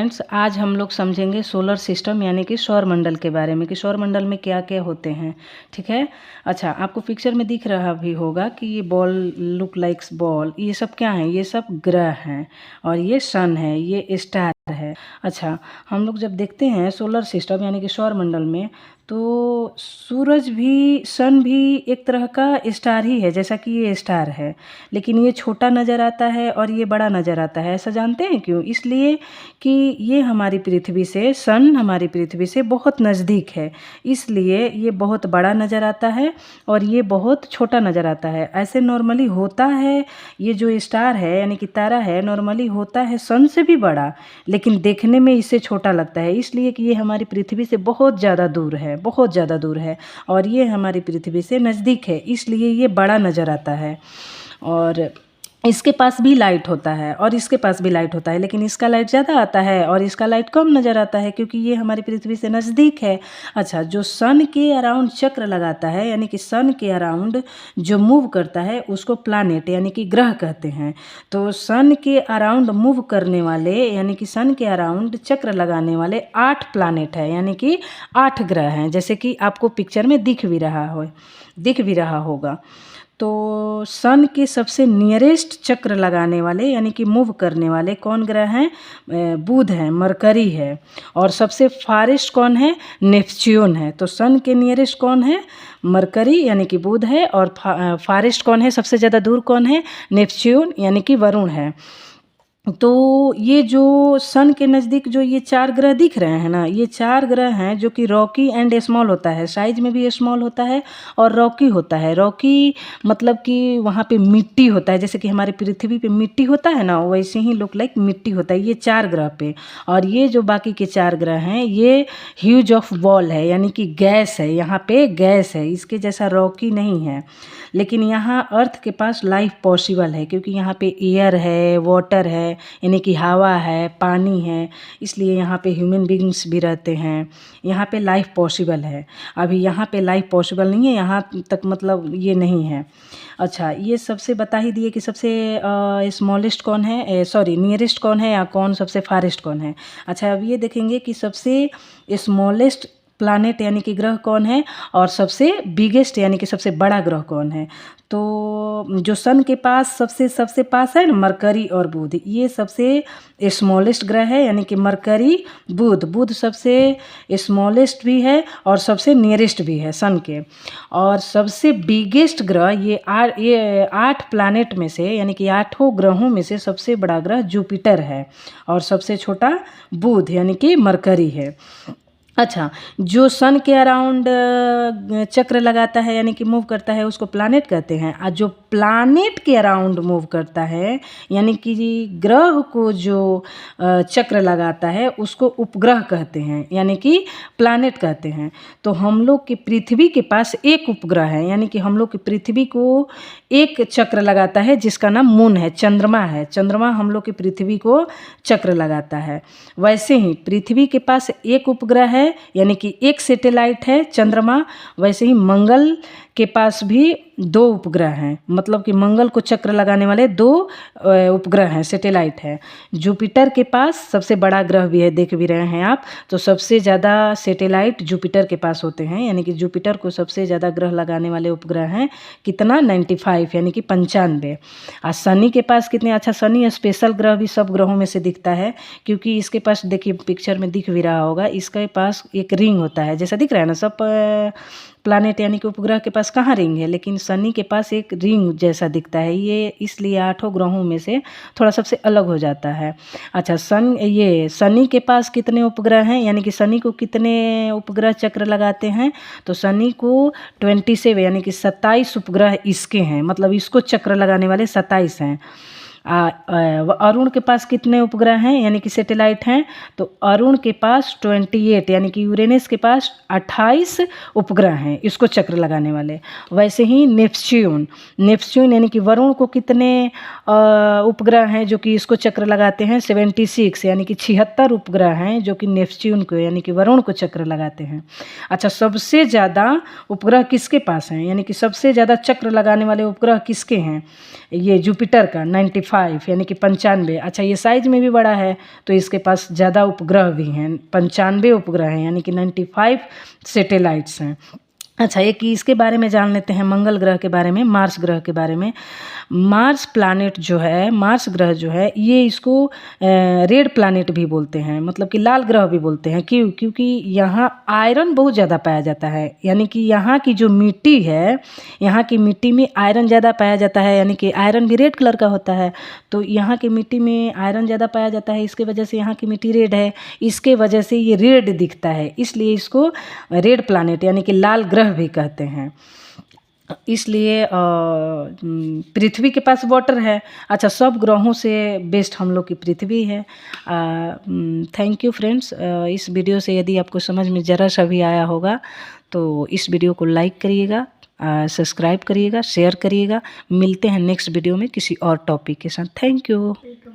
Friends, आज हम लोग समझेंगे सोलर सिस्टम यानी कि सौरमंडल के बारे में कि सौरमंडल में क्या क्या होते हैं। ठीक है। अच्छा, आपको पिक्चर में दिख रहा भी होगा कि ये बॉल लुक लाइक्स बॉल, ये सब क्या है? ये सब ग्रह हैं और ये सन है, ये स्टार है। अच्छा, हम लोग जब देखते हैं सोलर सिस्टम यानी कि सौरमंडल में, तो सूरज भी, सन भी एक तरह का स्टार ही है, जैसा कि ये स्टार है, लेकिन ये छोटा नज़र आता है और ये बड़ा नज़र आता है। ऐसा जानते हैं क्यों? इसलिए कि ये हमारी पृथ्वी से, सन हमारी पृथ्वी से बहुत नज़दीक है, इसलिए ये बहुत बड़ा नज़र आता है और ये बहुत छोटा नज़र आता है। ऐसे नॉर्मली होता है, ये जो स्टार है यानी कि तारा है, नॉर्मली होता है सन से भी बड़ा, लेकिन देखने में इससे छोटा लगता है, इसलिए कि ये हमारी पृथ्वी से बहुत ज़्यादा दूर है, बहुत ज़्यादा दूर है, और ये हमारी पृथ्वी से नज़दीक है, इसलिए ये बड़ा नज़र आता है। और इसके पास भी लाइट होता है और इसके पास भी लाइट होता है, लेकिन इसका लाइट ज़्यादा आता है और इसका लाइट कम नज़र आता है, क्योंकि ये हमारी पृथ्वी से नज़दीक है। अच्छा, जो सन के अराउंड चक्र लगाता है यानी कि सन के अराउंड जो मूव करता है उसको प्लैनेट यानी कि ग्रह कहते हैं। तो सन के अराउंड मूव करने वाले यानी कि सन के अराउंड चक्र लगाने वाले 8 प्लैनेट है, यानी कि 8 ग्रह हैं, जैसे कि आपको पिक्चर में दिख भी रहा होगा। तो सन के सबसे नियरेस्ट चक्र लगाने वाले यानी कि मूव करने वाले कौन ग्रह हैं? बुध है, मरकरी है। और सबसे फारेस्ट कौन है? नेपच्यून है। तो सन के नियरेस्ट कौन है? मरकरी यानी कि बुध है, और फारेस्ट कौन है? सबसे ज़्यादा दूर कौन है? नेपच्यून यानी कि वरुण है। तो ये जो सन के नज़दीक जो ये 4 ग्रह दिख रहे हैं ना, ये 4 ग्रह हैं जो कि रॉकी एंड स्मॉल होता है, साइज में भी स्मॉल होता है और रॉकी होता है। रॉकी मतलब कि वहाँ पे मिट्टी होता है, जैसे कि हमारे पृथ्वी पे मिट्टी होता है ना, वैसे ही लुक लाइक मिट्टी होता है ये 4 ग्रह पे। और ये जो बाकी के 4 ग्रह हैं, ये ह्यूज ऑफ बॉल है, यानी कि गैस है, यहाँ पे गैस है, इसके जैसा रॉकी नहीं है। लेकिन यहाँ अर्थ के पास लाइफ पॉसिबल है, क्योंकि यहाँ पे एयर है, वाटर है, यानी कि हवा है, पानी है, इसलिए यहाँ पे ह्यूमन बीइंग्स भी रहते हैं, यहाँ पे लाइफ पॉसिबल है। अभी यहाँ पे लाइफ पॉसिबल नहीं है, यहाँ तक मतलब ये नहीं है। अच्छा, ये सबसे बता ही दिए कि सबसे स्मॉलेस्ट कौन है, सॉरी नियरेस्ट कौन है, या कौन सबसे फारेस्ट कौन है। अच्छा, अब ये देखेंगे कि सबसे स्मॉलेस्ट प्लैनेट यानी कि ग्रह कौन है और सबसे बिगेस्ट यानी कि सबसे बड़ा ग्रह कौन है। तो जो सन के पास सबसे पास है ना, मरकरी और बुध, ये सबसे स्मॉलेस्ट ग्रह है, यानी कि मरकरी, बुध सबसे स्मॉलेस्ट भी है और सबसे नियरेस्ट भी है सन के। और सबसे बिगेस्ट ग्रह ये 8 प्लैनेट में से यानी कि 8 ग्रहों में से सबसे बड़ा ग्रह जुपिटर है और सबसे छोटा बुध यानी कि मरकरी है। अच्छा, जो सन के अराउंड चक्र लगाता है यानी कि मूव करता है उसको प्लैनेट कहते हैं, और जो प्लैनेट के अराउंड मूव करता है यानी कि ग्रह को जो चक्र लगाता है उसको उपग्रह कहते हैं, यानी कि प्लैनेट कहते हैं। तो हम लोग की पृथ्वी के पास एक उपग्रह है, यानी कि हम लोग की पृथ्वी को एक चक्र लगाता है जिसका नाम मून है, चंद्रमा है। चंद्रमा हम लोग की पृथ्वी को चक्र लगाता है। वैसे ही पृथ्वी के पास एक उपग्रह है, यानी कि एक सैटेलाइट है चंद्रमा। वैसे ही मंगल के पास भी 2 उपग्रह हैं, मतलब कि मंगल को चक्र लगाने वाले 2 उपग्रह हैं, सैटेलाइट है। जुपिटर के पास सबसे बड़ा ग्रह भी है, देख भी रहे हैं आप, तो सबसे ज़्यादा सैटेलाइट जुपिटर के पास होते हैं, यानी कि जुपिटर को सबसे ज़्यादा ग्रह लगाने वाले उपग्रह हैं कितना, 95 यानी कि 95। और शनि के पास कितने? अच्छा, शनि स्पेशल ग्रह भी सब ग्रहों में से दिखता है, क्योंकि इसके पास देखिए पिक्चर में दिख भी रहा होगा, इसके पास एक रिंग होता है, जैसा दिख रहा है ना, सब प्लैनेट यानी कि उपग्रह के पास कहाँ रिंग है, लेकिन शनि के पास एक रिंग जैसा दिखता है, ये इसलिए 8 ग्रहों में से थोड़ा सबसे अलग हो जाता है। अच्छा, शनि के पास कितने उपग्रह हैं, यानी कि शनि को कितने उपग्रह चक्र लगाते हैं? तो शनि को 27 यानी कि 27 उपग्रह इसके हैं, मतलब इसको चक्र लगाने वाले 27 हैं। अरुण के पास कितने उपग्रह हैं यानी कि सैटेलाइट हैं? तो अरुण के पास 28 यानी कि यूरेनस के पास 28 उपग्रह हैं इसको चक्र लगाने वाले। वैसे ही नेपच्यून यानी कि वरुण को कितने उपग्रह हैं जो कि इसको चक्र लगाते हैं? 76 यानी कि 76 उपग्रह हैं जो कि नेपच्यून को यानी कि वरुण को चक्र लगाते हैं। अच्छा, सबसे ज़्यादा उपग्रह किसके पास हैं, यानी कि सबसे ज़्यादा चक्र लगाने वाले उपग्रह किसके हैं? ये जुपिटर का 95 95 यानी कि 95। अच्छा, ये साइज में भी बड़ा है तो इसके पास ज़्यादा उपग्रह भी हैं, 95 उपग्रह हैं यानी कि 95 सैटेलाइट्स हैं। अच्छा, एक इसके बारे में जान लेते हैं, मंगल ग्रह के बारे में, मार्स ग्रह के बारे में। मार्स प्लैनेट जो है, मार्स ग्रह जो है, ये इसको रेड प्लैनेट भी बोलते हैं, मतलब कि लाल ग्रह भी बोलते हैं। क्यों? क्योंकि यहाँ आयरन बहुत ज़्यादा पाया जाता है, यानी कि यहाँ की जो मिट्टी है, यहाँ की मिट्टी में आयरन ज़्यादा पाया जाता है, यानी कि आयरन भी रेड कलर का होता है। तो यहाँ की मिट्टी में आयरन ज़्यादा पाया जाता है, इसके वजह से यहाँ की मिट्टी रेड है, इसके वजह से ये रेड दिखता है, इसलिए इसको रेड प्लैनेट यानी कि लाल ग्रह भी कहते हैं। इसलिए पृथ्वी के पास वाटर है। अच्छा, सब ग्रहों से बेस्ट हम लोग की पृथ्वी है। Thank you friends. इस वीडियो से यदि आपको समझ में ज़रा सा भी आया होगा तो इस वीडियो को लाइक करिएगा, सब्सक्राइब करिएगा, शेयर करिएगा। मिलते हैं नेक्स्ट वीडियो में किसी और टॉपिक के साथ। Thank you.